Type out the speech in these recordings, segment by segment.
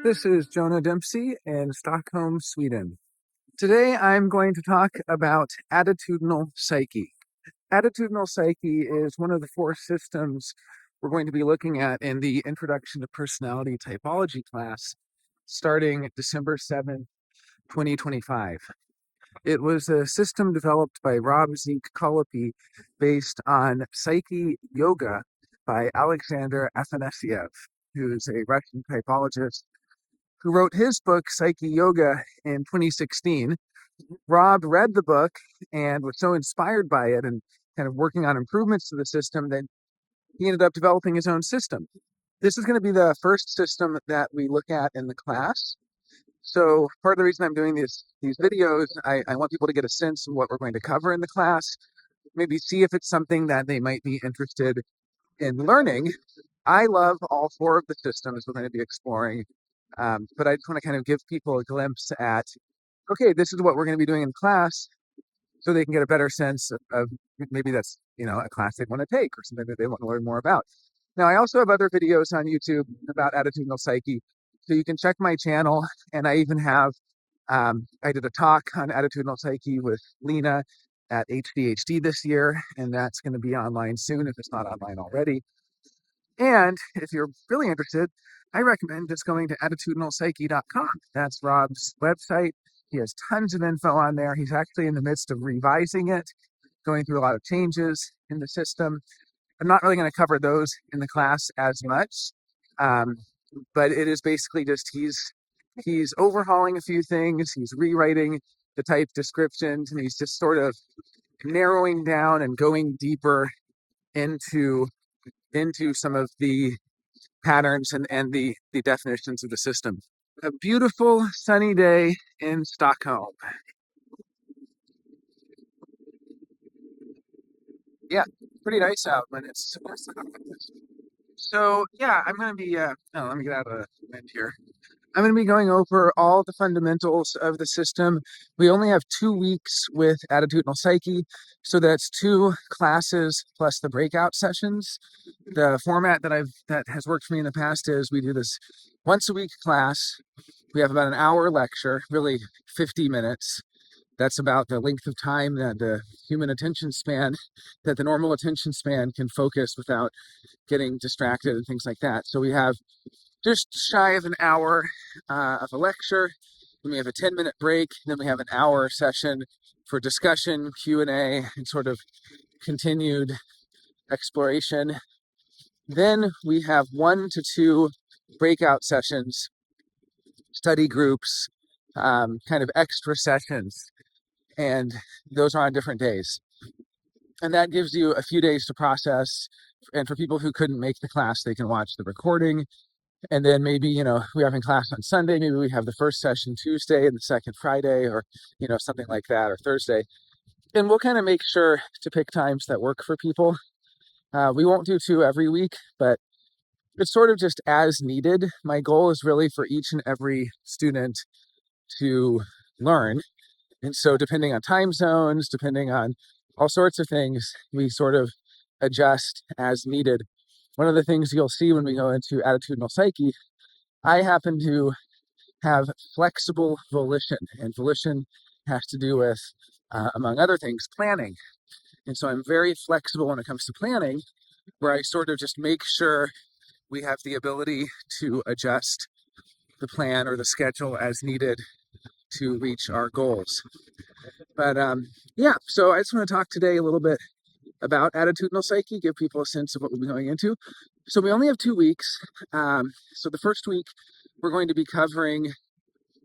This is Jonah Dempsey in Stockholm, Sweden. Today I'm going to talk about attitudinal psyche. Attitudinal psyche is one of the four systems we're going to be looking at in the Introduction to Personality Typology class starting December 7th, 2025. It was a system developed by Rob Zeke Kolopi based on Psyche Yoga by Alexander Afanasiev, who's a Russian typologist who wrote his book, Psyche Yoga, in 2016. Rob read the book and was so inspired by it and kind of working on improvements to the system that he ended up developing his own system. This is going to be the first system that we look at in the class. So part of the reason I'm doing these videos, I want people to get a sense of what we're going to cover in the class, maybe see if it's something that they might be interested in learning. I love all four of the systems we're going to be exploring. But I just want to kind of give people a glimpse at, okay, this is what we're going to be doing in class, so they can get a better sense of maybe that's, a class they want to take or something that they want to learn more about. Now, I also have other videos on YouTube about attitudinal psyche, so you can check my channel. And I even have, I did a talk on attitudinal psyche with Lena at HDHD this year, and that's going to be online soon if it's not online already. And if you're really interested, I recommend just going to attitudinalpsyche.com. That's Rob's website. He has tons of info on there. He's actually in the midst of revising it, going through a lot of changes in the system. I'm not really going to cover those in the class as much, but it is basically just he's overhauling a few things. He's rewriting the type descriptions, and he's just sort of narrowing down and going deeper into some of the patterns and the definitions of the system. A beautiful sunny day in Stockholm. Yeah, pretty nice out when it's supposed to look like this. So yeah, I'm gonna be let me get out of the wind here. I'm going to be going over all the fundamentals of the system. We only have 2 weeks with attitudinal psyche, so that's 2 classes plus the breakout sessions. The format that has worked for me in the past is we do this once a week class. We have about an hour lecture, really 50 minutes. That's about the length of time that the human attention span, that the normal attention span can focus without getting distracted and things like that. So we have just shy of an hour of a lecture. Then we have a 10-minute break. Then we have an hour session for discussion, Q&A, and sort of continued exploration. Then we have 1 to 2 breakout sessions, study groups, kind of extra sessions, and those are on different days. And that gives you a few days to process. And for people who couldn't make the class, they can watch the recording. And then maybe, we're having class on Sunday. Maybe we have the first session Tuesday and the second Friday, or, something like that, or Thursday. And we'll kind of make sure to pick times that work for people. We won't do 2 every week, but it's sort of just as needed. My goal is really for each and every student to learn. And so depending on time zones, depending on all sorts of things, we sort of adjust as needed. One of the things you'll see when we go into attitudinal psyche, I happen to have flexible volition, and volition has to do with, among other things, planning. And so I'm very flexible when it comes to planning, where I sort of just make sure we have the ability to adjust the plan or the schedule as needed to reach our goals. But yeah, so I just want to talk today a little bit about attitudinal psyche, give people a sense of what we'll be going into. So we only have 2 weeks. So the first week, we're going to be covering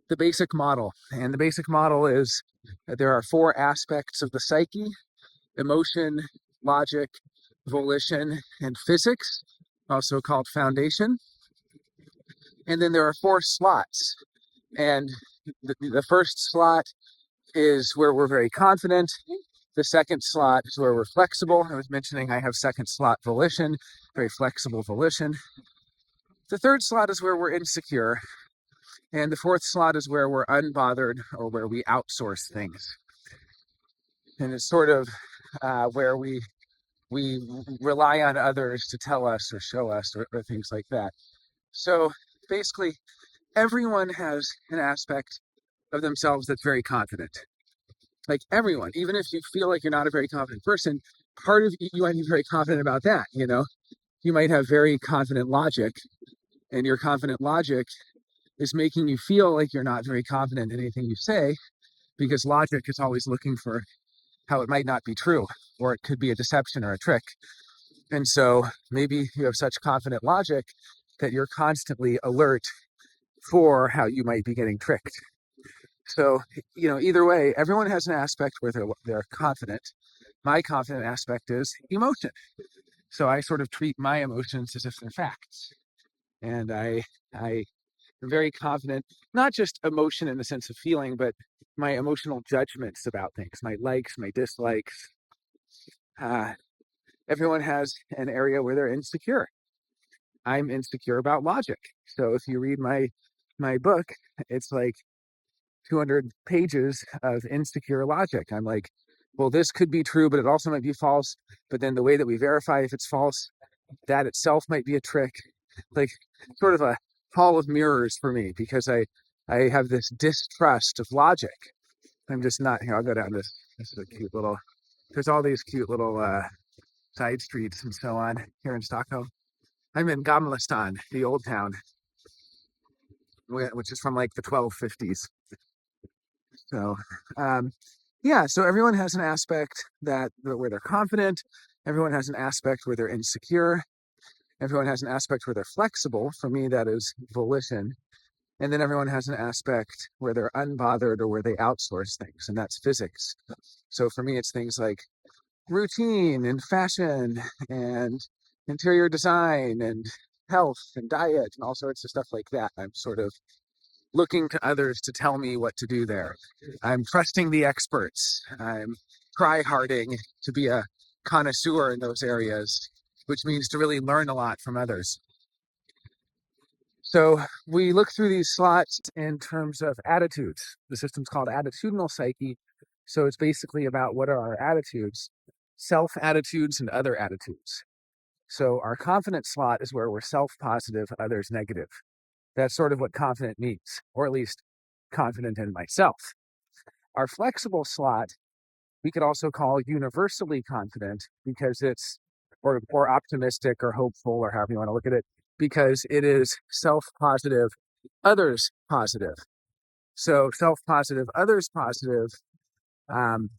the basic model. And the basic model is that there are 4 aspects of the psyche: emotion, logic, volition, and physics, also called foundation. And then there are 4 slots. And the first slot is where we're very confident. The second slot is where we're flexible. I was mentioning I have second slot volition, very flexible volition. The third slot is where we're insecure. And the fourth slot is where we're unbothered, or where we outsource things. And it's sort of where we rely on others to tell us or show us or things like that. So basically, everyone has an aspect of themselves that's very confident. Like everyone, even if you feel like you're not a very confident person, part of you might be very confident about that. You might have very confident logic, and your confident logic is making you feel like you're not very confident in anything you say, because logic is always looking for how it might not be true, or it could be a deception or a trick. And so maybe you have such confident logic that you're constantly alert for how you might be getting tricked. So, either way, everyone has an aspect where they're confident. My confident aspect is emotion. So I sort of treat my emotions as if they're facts. And I am very confident, not just emotion in the sense of feeling, but my emotional judgments about things, my likes, my dislikes. Everyone has an area where they're insecure. I'm insecure about logic. So if you read my book, it's like 200 pages of insecure logic. I'm like, well, this could be true, but it also might be false. But then the way that we verify if it's false, that itself might be a trick. Like sort of a hall of mirrors for me, because I have this distrust of logic. I'm just not here. I'll go down this. This is a cute little, there's all these cute little side streets and so on here in Stockholm. I'm in Gamlastan, the old town, which is from like the 1250s. So, yeah, so everyone has an aspect where they're confident. Everyone has an aspect where they're insecure. Everyone has an aspect where they're flexible. For me, that is volition. And then everyone has an aspect where they're unbothered or where they outsource things, and that's physics. So for me, it's things like routine and fashion and interior design and health and diet and all sorts of stuff like that. I'm sort of looking to others to tell me what to do there. I'm trusting the experts. I'm try-harding to be a connoisseur in those areas, which means to really learn a lot from others. So we look through these slots in terms of attitudes. The system's called Attitudinal Psyche. So it's basically about what are our attitudes, self-attitudes and other attitudes. So our confident slot is where we're self-positive, others negative. That's sort of what confident means, or at least confident in myself. Our flexible slot, we could also call universally confident, because it's, or optimistic or hopeful, or however you want to look at it, because it is self-positive, others positive. So self-positive, others positive, I'm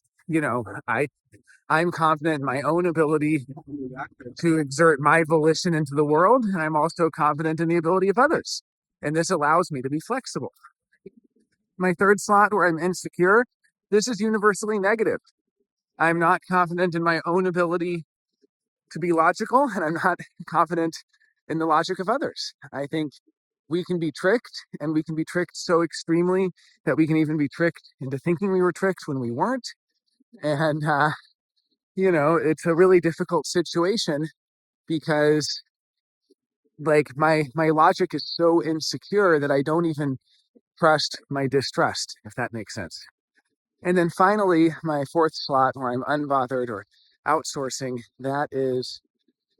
confident in my own ability to exert my volition into the world, and I'm also confident in the ability of others. And this allows me to be flexible. My third slot, where I'm insecure, this is universally negative. I'm not confident in my own ability to be logical, and I'm not confident in the logic of others. I think we can be tricked, and we can be tricked so extremely that we can even be tricked into thinking we were tricked when we weren't. And, it's a really difficult situation, because like my logic is so insecure that I don't even trust my distrust, if that makes sense. And then finally, my fourth slot, where I'm unbothered or outsourcing, that is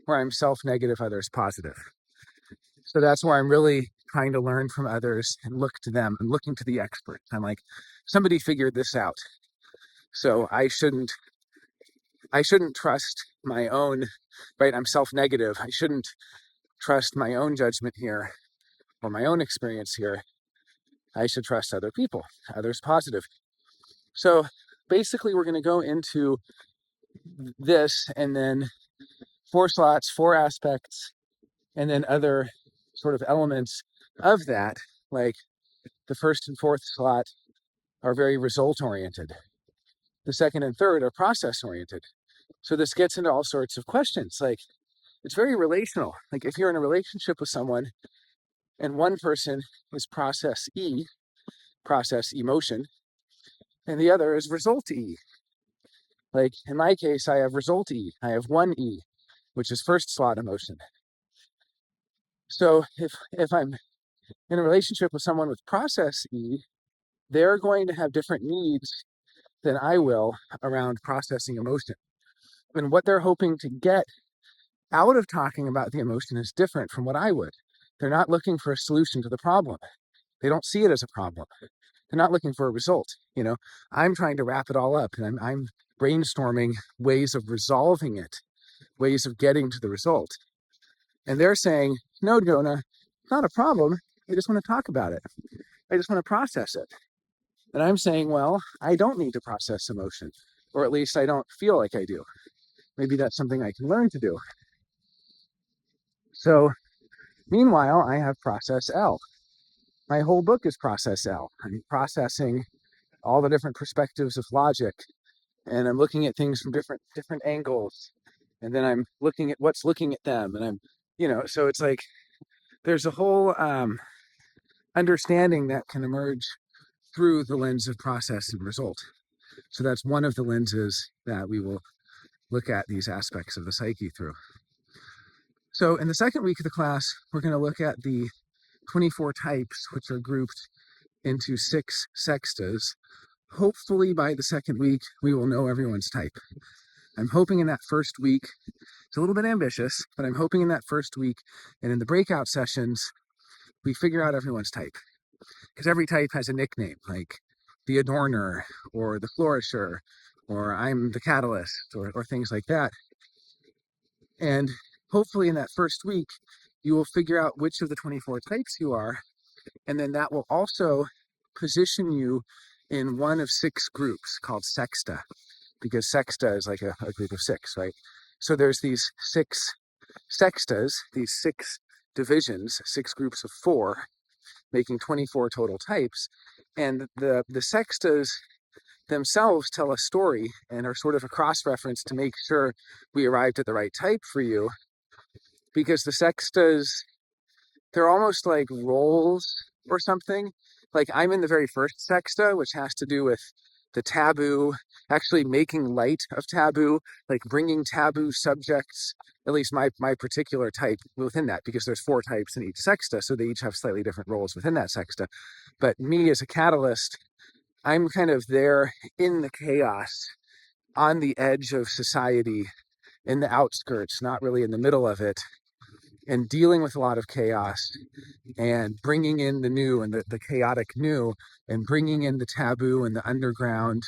where I'm self-negative, others positive. So that's where I'm really trying to learn from others and look to them and looking to the experts. I'm like, somebody figured this out. So I shouldn't trust my own, right? I'm self-negative. I shouldn't trust my own judgment here or my own experience here. I should trust other people, others positive. So basically, we're going to go into this, and then 4 slots, 4 aspects, and then other sort of elements of that. Like the first and fourth slot are very result oriented. The second and third are process oriented. So this gets into all sorts of questions. Like it's very relational. Like if you're in a relationship with someone and one person is process E, process emotion, and the other is result E. Like in my case, I have result E. I have 1E, which is first slot emotion. So if I'm in a relationship with someone with process E, they're going to have different needs than I will around processing emotion. And what they're hoping to get out of talking about the emotion is different from what I would. They're not looking for a solution to the problem. They don't see it as a problem. They're not looking for a result. I'm trying to wrap it all up, and I'm brainstorming ways of resolving it, ways of getting to the result. And they're saying, no, Jonah, not a problem. I just want to talk about it. I just want to process it. And I'm saying, well, I don't need to process emotion, or at least I don't feel like I do. Maybe that's something I can learn to do. So meanwhile, I have process L. My whole book is process L. I'm processing all the different perspectives of logic, and I'm looking at things from different angles, and then I'm looking at what's looking at them, and I'm, so it's like there's a whole understanding that can emerge through the lens of process and result. So that's one of the lenses that we will look at these aspects of the psyche through. So in the second week of the class, we're going to look at the 24 types, which are grouped into 6 sextas. Hopefully by the second week, we will know everyone's type. I'm hoping in that first week, it's a little bit ambitious, but I'm hoping in that first week and in the breakout sessions, we figure out everyone's type. Because every type has a nickname, like the adorner, or the flourisher, or I'm the catalyst, or things like that. And hopefully in that first week, you will figure out which of the 24 types you are, and then that will also position you in one of 6 groups called sexta, because sexta is like a group of 6, right? So there's these 6 sextas, these 6 divisions, 6 groups of 4, making 24 total types. And the sextas themselves tell a story and are sort of a cross-reference to make sure we arrived at the right type for you, because the sextas, they're almost like roles or something. Like I'm in the very first sexta, which has to do with the taboo, actually making light of taboo, like bringing taboo subjects, at least my particular type within that, because there's 4 types in each sexta, so they each have slightly different roles within that sexta. But me as a catalyst, I'm kind of there in the chaos, on the edge of society, in the outskirts, not really in the middle of it, and dealing with a lot of chaos and bringing in the new and the chaotic new, and bringing in the taboo and the underground,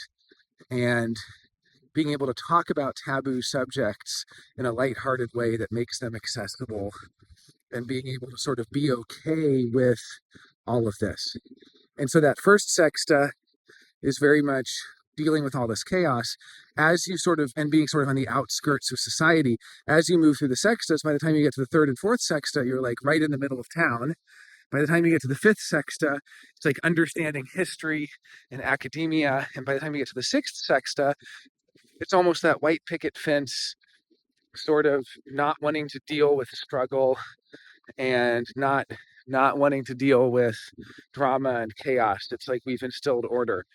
and being able to talk about taboo subjects in a lighthearted way that makes them accessible, and being able to sort of be okay with all of this. And so that first sexta is very much dealing with all this chaos as you sort of, and being sort of on the outskirts of society. As you move through the sextas, by the time you get to the third and fourth sexta, you're like right in the middle of town. By the time you get to the 5th sexta, it's like understanding history and academia. And by the time you get to the 6th sexta, it's almost that white picket fence, sort of not wanting to deal with struggle and not wanting to deal with drama and chaos. It's like we've instilled order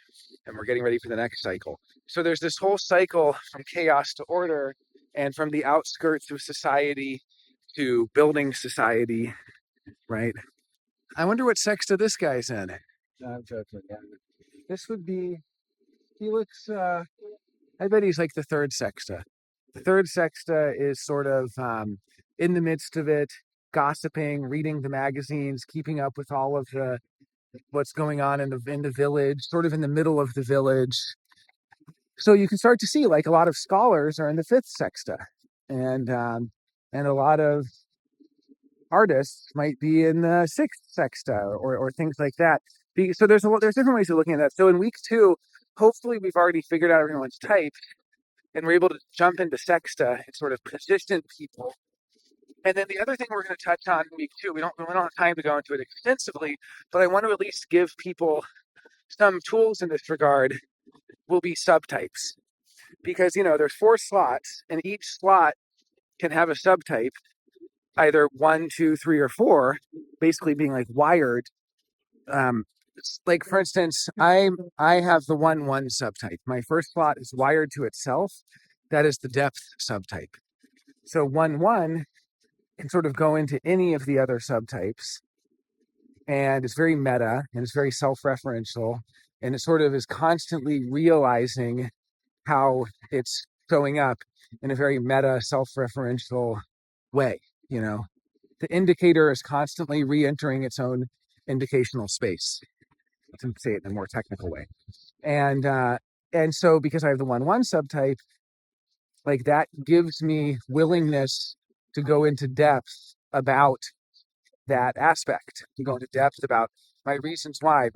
and we're getting ready for the next cycle. So there's this whole cycle from chaos to order, and from the outskirts of society to building society, right? I wonder what sexta this guy's in. No, I'm joking. Yeah. This would be, he looks, I bet he's like the 3rd sexta. The 3rd sexta is sort of in the midst of it, gossiping, reading the magazines, keeping up with all of the what's going on in the village, sort of in the middle of the village. So you can start to see like a lot of scholars are in the 5th sexta, and a lot of artists might be in the 6th sexta, or things like that. So there's different ways of looking at that. So in week 2, hopefully we've already figured out everyone's type, and we're able to jump into sexta and sort of position people. And then the other thing we're going to touch on in week 2, we don't have time to go into it extensively, but I want to at least give people some tools in this regard, will be subtypes. Because, there's 4 slots, and each slot can have a subtype, either 1, 2, 3, or 4, basically being like wired. Like for instance, I have the 1-1 subtype. My first slot is wired to itself. That is the depth subtype. So 1-1 can sort of go into any of the other subtypes, and it's very meta, and it's very self-referential, and it sort of is constantly realizing how it's showing up in a very meta, self-referential way. The indicator is constantly re-entering its own indicational space, to say it in a more technical way. And so because I have the 1-1 subtype, like that gives me willingness to go into depth about that aspect, to go into depth about my reasons why,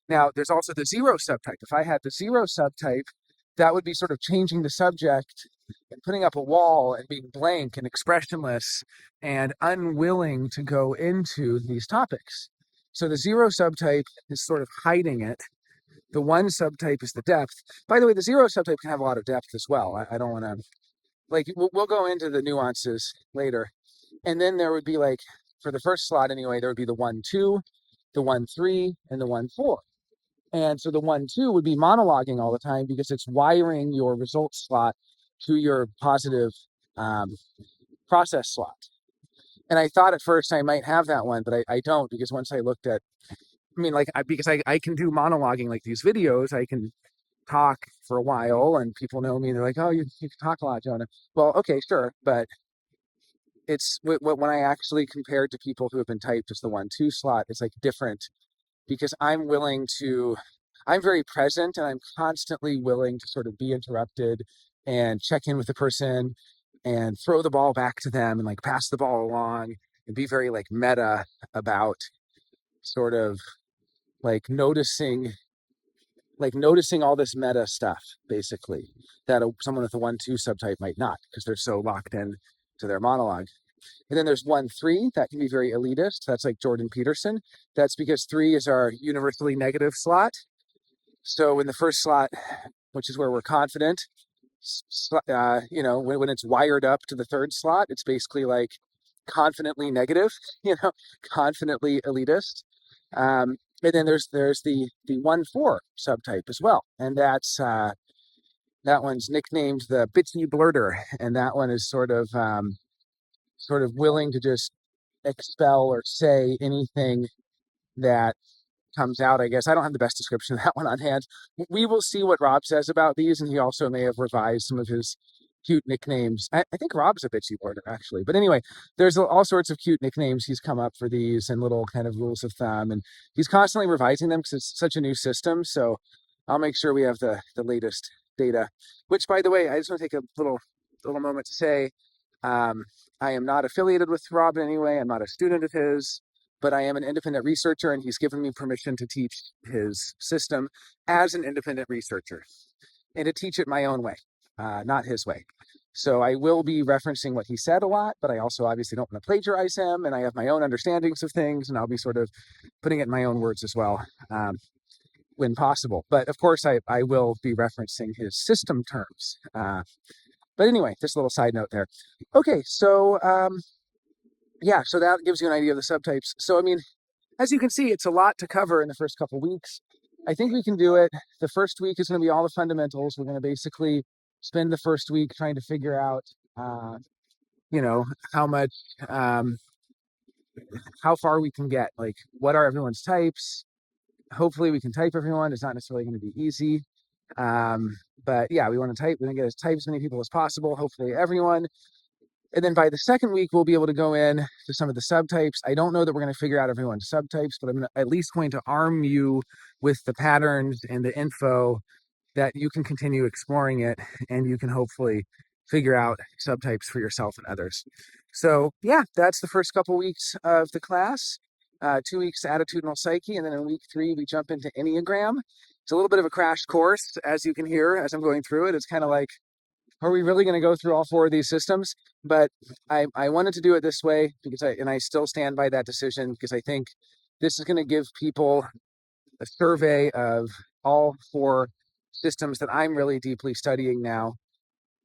now there's also the 0 subtype. If I had the 0 subtype, that would be sort of changing the subject and putting up a wall and being blank and expressionless and unwilling to go into these topics. So the 0 subtype is sort of hiding it. The 1 subtype is the depth. By the way, the 0 subtype can have a lot of depth as well. I don't want to, like, we'll go into the nuances later. And then there would be, like, for the first slot anyway, there would be the 1-2, the 1-3, and the 1-4. And so the 1-2 would be monologuing all the time because it's wiring your results slot to your positive process slot. And I thought at first I might have that one, but I don't, because once I looked at, because I can do monologuing, like these videos, I can talk for a while and people know me and they're like, oh, you can talk a lot, Jonah. Well, okay, sure. But it's when I actually compared to people who have been typed as the 1-2 slot, it's like different, because I'm very present and I'm constantly willing to sort of be interrupted and check in with the person and throw the ball back to them and like pass the ball along and be very like meta about sort of like noticing all this meta stuff, basically, that someone with a 1-2 subtype might not, because they're so locked in to their monologue. And then there's 1-3 that can be very elitist. That's like Jordan Peterson. That's because 3 is our universally negative slot. So in the first slot, which is where we're confident, when it's wired up to the third slot, it's basically like confidently negative, confidently elitist. And then there's the 1-4 subtype as well, and that's that one's nicknamed the bitchy blurter, and that one is sort of willing to just expel or say anything that comes out, I guess. I don't have the best description of that one on hand. We will see what Rob says about these, and he also may have revised some of his cute nicknames. I think Rob's a bitchy blurter, actually. But anyway, there's all sorts of cute nicknames he's come up for these and little kind of rules of thumb, and he's constantly revising them because it's such a new system. So I'll make sure we have the latest data, which, by the way, I just want to take a little moment to say, I am not affiliated with Rob in any way. I'm not a student of his, but I am an independent researcher, and he's given me permission to teach his system as an independent researcher and to teach it my own way, not his way. So I will be referencing what he said a lot, but I also obviously don't want to plagiarize him, and I have my own understandings of things, and I'll be sort of putting it in my own words as well, when possible. But of course, I will be referencing his system terms. But anyway, just a little side note there. Okay, so yeah, so that gives you an idea of the subtypes. So, I mean, as you can see, it's a lot to cover in the first couple weeks. I think we can do it. The first week is going to be all the fundamentals. We're going to basically spend the first week trying to figure out, how much, how far we can get. Like, what are everyone's types? Hopefully we can type everyone. It's not necessarily going to be easy. But yeah, we want to get as type as many people as possible, hopefully everyone. And then by the second week, we'll be able to go in to some of the subtypes. I don't know that we're going to figure out everyone's subtypes, but I'm at least going to arm you with the patterns and the info that you can continue exploring it, and you can hopefully figure out subtypes for yourself and others. So yeah, that's the first couple weeks of the class. 2 weeks attitudinal psyche, and then in week 3 we jump into Enneagram. It's a little bit of a crash course, as you can hear as I'm going through it. It's kind of like, are we really going to go through all 4 of these systems? But I wanted to do it this way because I still stand by that decision, because I think this is going to give people a survey of all 4 systems that I'm really deeply studying now.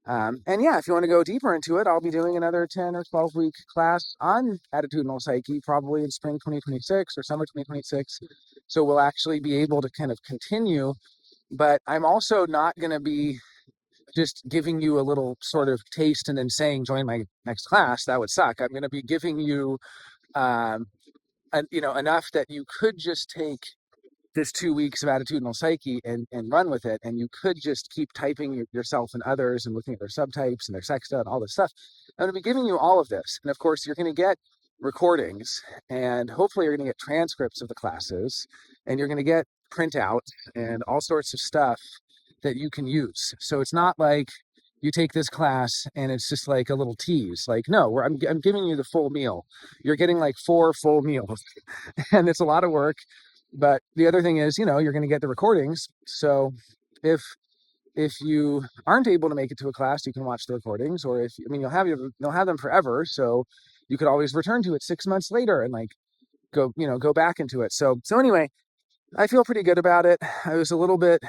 And yeah, if you want to go deeper into it, I'll be doing another 10 or 12 week class on attitudinal psyche, probably in spring 2026 or summer 2026. So we'll actually be able to kind of continue, but I'm also not going to be just giving you a little sort of taste and then saying, join my next class. That would suck. I'm going to be giving you, enough that you could just take this 2 weeks of attitudinal psyche and run with it. And you could just keep typing yourself and others and looking at their subtypes and their sexta and all this stuff. I'm going to be giving you all of this. And of course, you're going to get recordings, and hopefully you're going to get transcripts of the classes, and you're going to get printouts and all sorts of stuff that you can use. So it's not like you take this class and it's just like a little tease. Like, no, I'm giving you the full meal. You're getting like 4 full meals, and it's a lot of work. But the other thing is, you're going to get the recordings. So if you aren't able to make it to a class, you can watch the recordings, or you'll have them forever. So you could always return to it 6 months later and like go back into it. So anyway, I feel pretty good about it. I was a little bit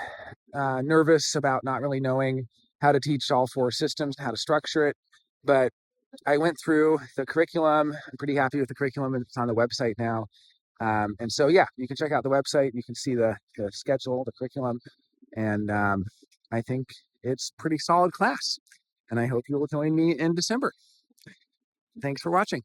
nervous about not really knowing how to teach all 4 systems, how to structure it, but I went through the curriculum. I'm pretty happy with the curriculum. It's on the website now. And so, yeah, you can check out the website. You can see the schedule, the curriculum, and I think it's pretty solid class. And I hope you will join me in December. Thanks for watching.